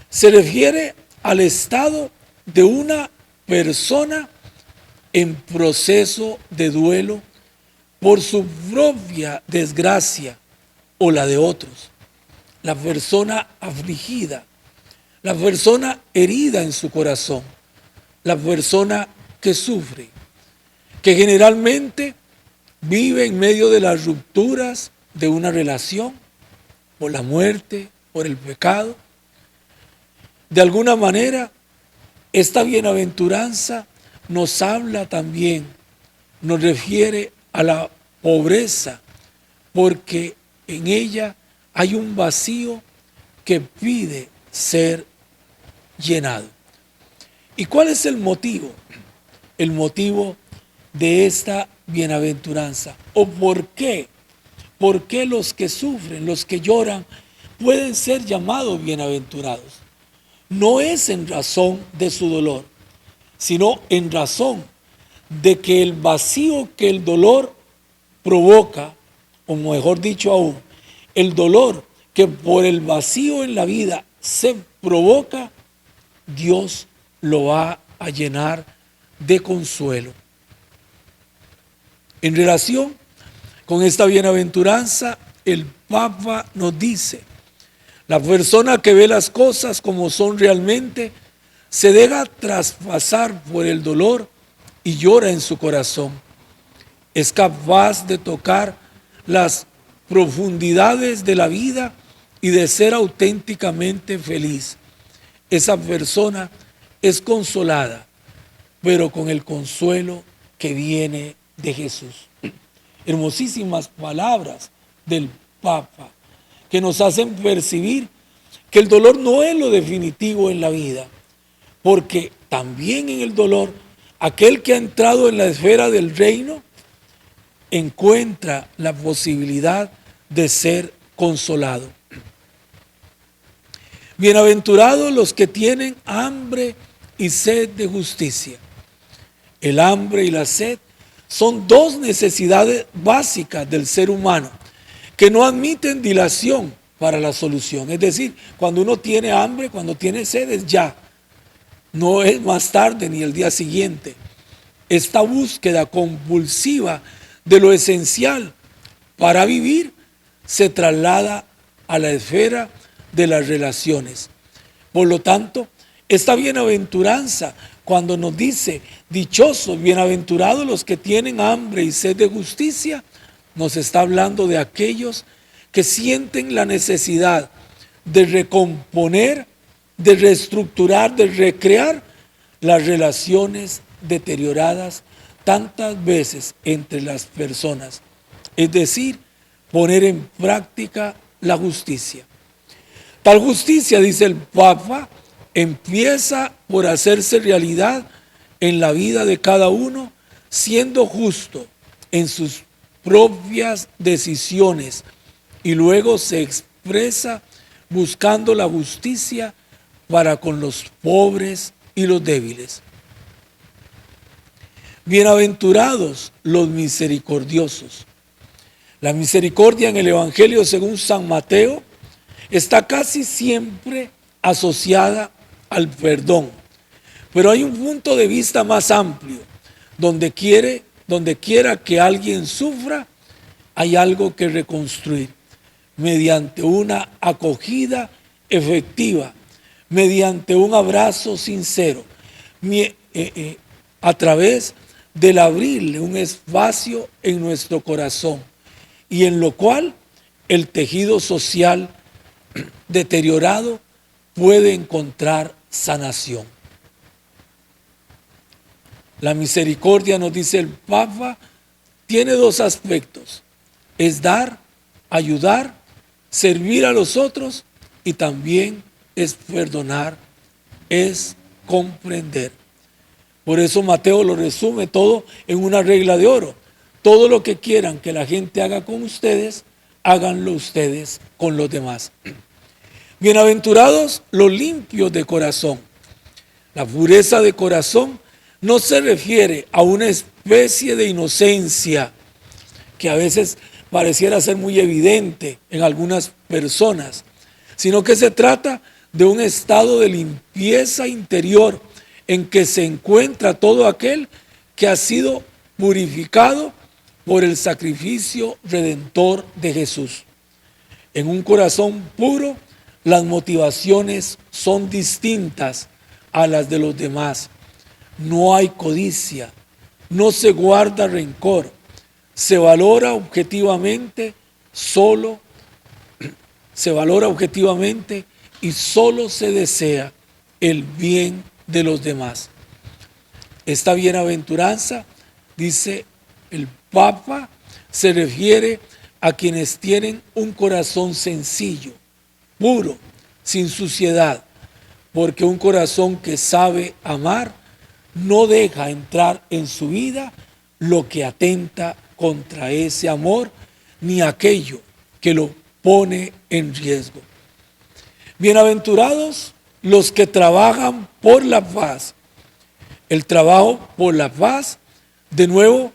Se refiere al estado de una persona en proceso de duelo por su propia desgracia o la de otros. La persona afligida, la persona herida en su corazón, la persona que sufre, que generalmente vive en medio de las rupturas de una relación, por la muerte, por el pecado. De alguna manera, esta bienaventuranza nos habla también, nos refiere a la pobreza, porque en ella hay un vacío que pide ser llenado. ¿Y cuál es el motivo? El motivo de esta bienaventuranza. ¿O por qué? ¿Por qué los que sufren, los que lloran, pueden ser llamados bienaventurados? No es en razón de su dolor, sino en razón de que el vacío que el dolor provoca, o mejor dicho aún, el dolor que por el vacío en la vida se provoca, Dios lo va a llenar de consuelo. En relación con esta bienaventuranza, el Papa nos dice: la persona que ve las cosas como son realmente se deja traspasar por el dolor y llora en su corazón. Es capaz de tocar las profundidades de la vida y de ser auténticamente feliz. Esa persona es consolada, pero con el consuelo que viene de Jesús. Hermosísimas palabras del Papa que nos hacen percibir que el dolor no es lo definitivo en la vida, porque también en el dolor, aquel que ha entrado en la esfera del reino encuentra la posibilidad de ser consolado. Bienaventurados los que tienen hambre y sed de justicia. El hambre y la sed son dos necesidades básicas del ser humano que no admiten dilación para la solución. Es decir, cuando uno tiene hambre, cuando tiene sed, es ya. No es más tarde ni el día siguiente. Esta búsqueda compulsiva de lo esencial para vivir se traslada a la esfera de las relaciones. Por lo tanto, esta bienaventuranza, cuando nos dice dichosos, bienaventurados los que tienen hambre y sed de justicia, nos está hablando de aquellos que sienten la necesidad de recomponer, de reestructurar, de recrear las relaciones deterioradas tantas veces entre las personas. Es decir, poner en práctica la justicia. Tal justicia, dice el Papa, empieza por hacerse realidad en la vida de cada uno, siendo justo en sus propias decisiones, y luego se expresa buscando la justicia para con los pobres y los débiles. Bienaventurados los misericordiosos. La misericordia en el Evangelio según San Mateo está casi siempre asociada al perdón, pero hay un punto de vista más amplio. Donde quiera que alguien sufra, hay algo que reconstruir mediante una acogida efectiva, mediante un abrazo sincero, a través del abrirle un espacio en nuestro corazón, y en lo cual el tejido social deteriorado puede encontrar sanación. La misericordia, nos dice el Papa, tiene dos aspectos: es dar, ayudar, servir a los otros, y también es perdonar, es comprender. Por eso Mateo lo resume todo en una regla de oro: todo lo que quieran que la gente haga con ustedes, háganlo ustedes con los demás. Bienaventurados los limpios de corazón. La pureza de corazón no se refiere a una especie de inocencia que a veces pareciera ser muy evidente en algunas personas, sino que se trata de un estado de limpieza interior en que se encuentra todo aquel que ha sido purificado por el sacrificio redentor de Jesús. En un corazón puro, las motivaciones son distintas a las de los demás. No hay codicia, no se guarda rencor, se valora objetivamente y solo se desea el bien de los demás. Esta bienaventuranza, dice el Papa, se refiere a quienes tienen un corazón sencillo, puro, sin suciedad, porque un corazón que sabe amar no deja entrar en su vida lo que atenta contra ese amor, ni aquello que lo pone en riesgo. Bienaventurados los que trabajan por la paz. El trabajo por la paz, de nuevo,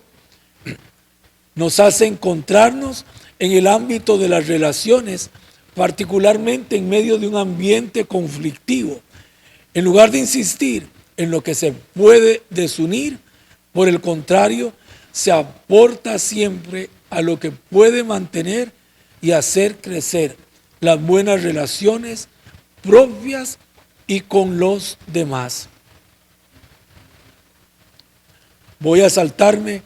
nos hace encontrarnos en el ámbito de las relaciones, particularmente en medio de un ambiente conflictivo. En lugar de insistir en lo que se puede desunir, por el contrario, se aporta siempre a lo que puede mantener y hacer crecer las buenas relaciones propias y con los demás. Voy a saltarme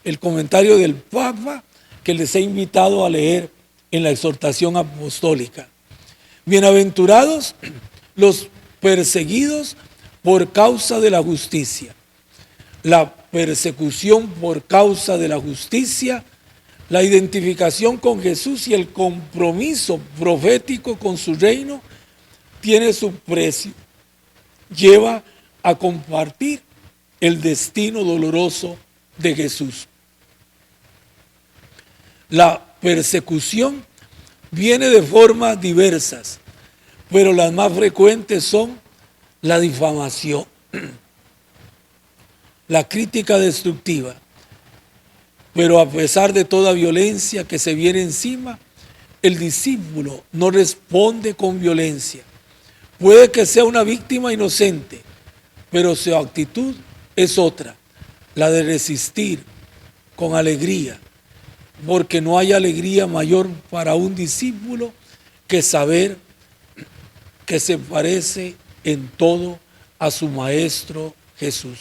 el comentario del Papa que les he invitado a leer en la exhortación apostólica. Bienaventurados los perseguidos por causa de la justicia. La persecución por causa de la justicia, la identificación con Jesús y el compromiso profético con su reino tiene su precio. Lleva a compartir el destino doloroso de Jesús. La persecución viene de formas diversas. pero las más frecuentes son la difamación, la crítica destructiva. Pero a pesar de toda violencia que se viene encima, el discípulo no responde con violencia. Puede que sea una víctima inocente, pero su actitud es otra, la de resistir con alegría, porque no hay alegría mayor para un discípulo que saber que se parece en todo a su Maestro Jesús.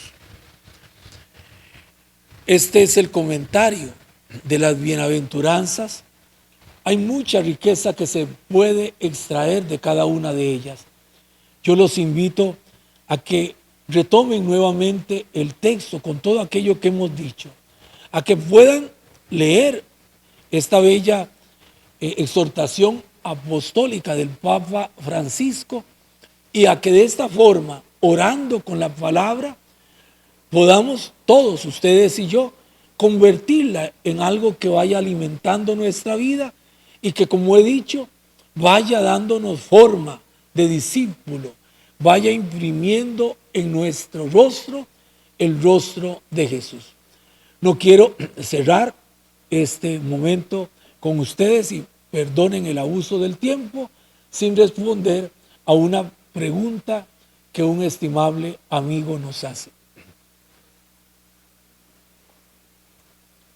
Este es el comentario de las bienaventuranzas. Hay mucha riqueza que se puede extraer de cada una de ellas. Yo los invito a que retomen nuevamente el texto con todo aquello que hemos dicho, a que puedan leer esta bella exhortación apostólica del Papa Francisco y a que de esta forma, orando con la palabra, podamos todos, ustedes y yo, convertirla en algo que vaya alimentando nuestra vida y que, como he dicho, vaya dándonos forma de discípulo, vaya imprimiendo en nuestro rostro el rostro de Jesús. No quiero cerrar este momento con ustedes y perdonen el abuso del tiempo sin responder a una pregunta que un estimable amigo nos hace.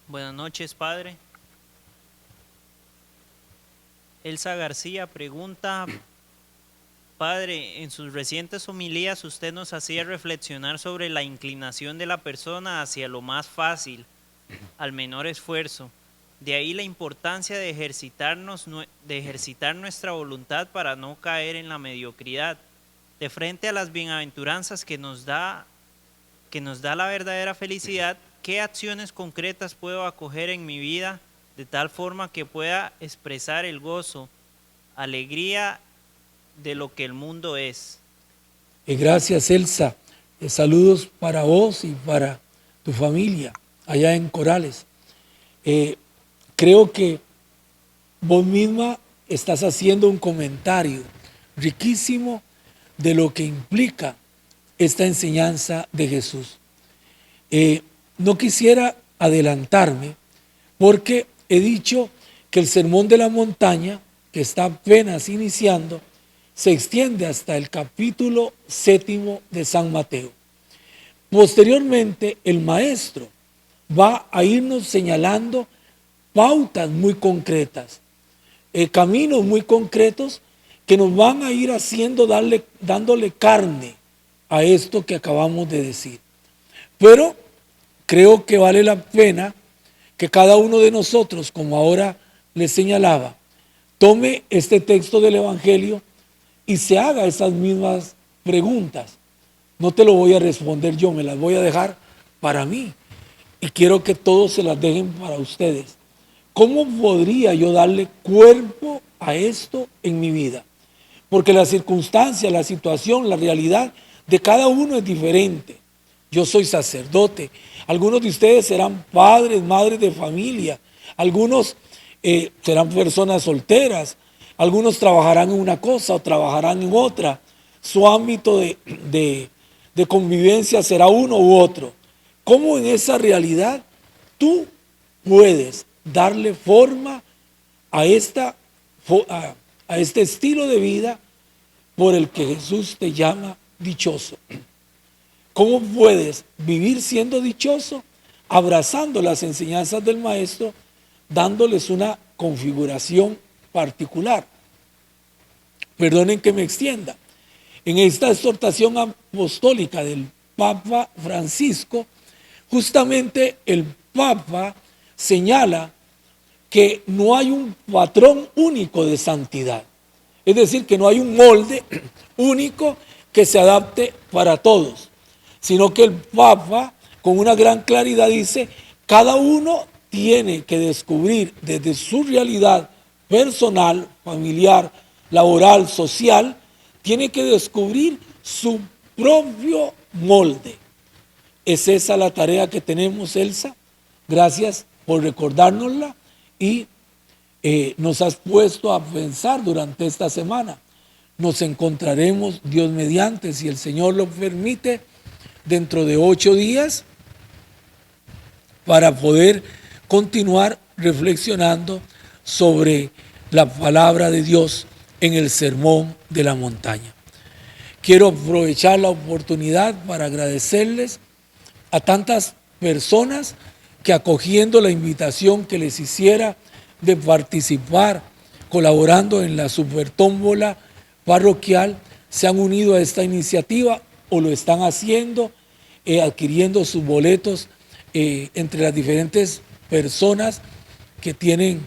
Buenas noches, padre. Elsa García pregunta: padre, en sus recientes homilías usted nos hacía reflexionar sobre la inclinación de la persona hacia lo más fácil, al menor esfuerzo. De ahí la importancia de ejercitar nuestra voluntad para no caer en la mediocridad. De frente a las bienaventuranzas que nos da la verdadera felicidad, ¿qué acciones concretas puedo acoger en mi vida de tal forma que pueda expresar el gozo, alegría de lo que el mundo es? Gracias, Elsa. Saludos para vos y para tu familia allá en Corales. Creo que vos misma estás haciendo un comentario riquísimo de lo que implica esta enseñanza de Jesús. No quisiera adelantarme porque he dicho que el Sermón de la Montaña, que está apenas iniciando, se extiende hasta el capítulo 7 de San Mateo. Posteriormente, el maestro va a irnos señalando pautas muy concretas, caminos muy concretos que nos van a ir haciendo, dándole carne a esto que acabamos de decir. Pero creo que vale la pena que cada uno de nosotros, como ahora les señalaba, tome este texto del Evangelio y se haga esas mismas preguntas. No te lo voy a responder yo, me las voy a dejar para mí. Y quiero que todos se las dejen para ustedes. ¿Cómo podría yo darle cuerpo a esto en mi vida? Porque la circunstancia, la situación, la realidad de cada uno es diferente. Yo soy sacerdote. Algunos de ustedes serán padres, madres de familia. Algunos serán personas solteras. Algunos trabajarán en una cosa o trabajarán en otra. Su ámbito de convivencia será uno u otro. ¿Cómo en esa realidad tú puedes darle forma a este estilo de vida por el que Jesús te llama dichoso? ¿Cómo puedes vivir siendo dichoso? Abrazando las enseñanzas del Maestro, dándoles una configuración particular. Perdonen que me extienda. En esta exhortación apostólica del Papa Francisco, justamente el Papa señala que no hay un patrón único de santidad. Es decir, que no hay un molde único que se adapte para todos, sino que el Papa, con una gran claridad, dice: cada uno tiene que descubrir desde su realidad personal, familiar, laboral, social, tiene que descubrir su propio molde. ¿Es esa la tarea que tenemos, Elsa? Gracias por recordárnosla y nos has puesto a pensar durante esta semana. nos encontraremos, Dios mediante, si el Señor lo permite, dentro de 8 días para poder continuar reflexionando sobre la palabra de Dios en el Sermón de la Montaña. Quiero aprovechar la oportunidad para agradecerles a tantas personas que, acogiendo la invitación que les hiciera de participar colaborando en la supertómbola parroquial, se han unido a esta iniciativa o lo están haciendo, adquiriendo sus boletos entre las diferentes personas que tienen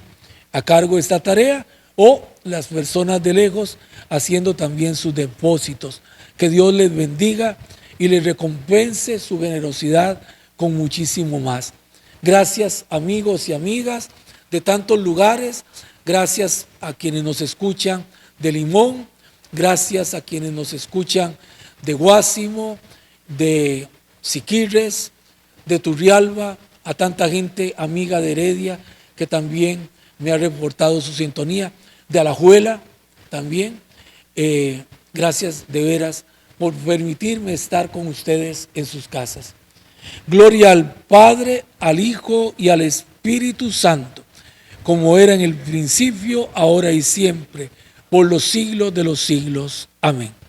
a cargo esta tarea, o las personas de lejos haciendo también sus depósitos. Que Dios les bendiga y les recompense su generosidad con muchísimo más. Gracias, amigos y amigas de tantos lugares. Gracias a quienes nos escuchan de Limón. Gracias a quienes nos escuchan de Guásimo, de Siquirres, de Turrialba, a tanta gente amiga de Heredia que también me ha reportado su sintonía, de Alajuela también. Gracias de veras por permitirme estar con ustedes en sus casas. Gloria al Padre, al Hijo y al Espíritu Santo, como era en el principio, ahora y siempre, por los siglos de los siglos. Amén.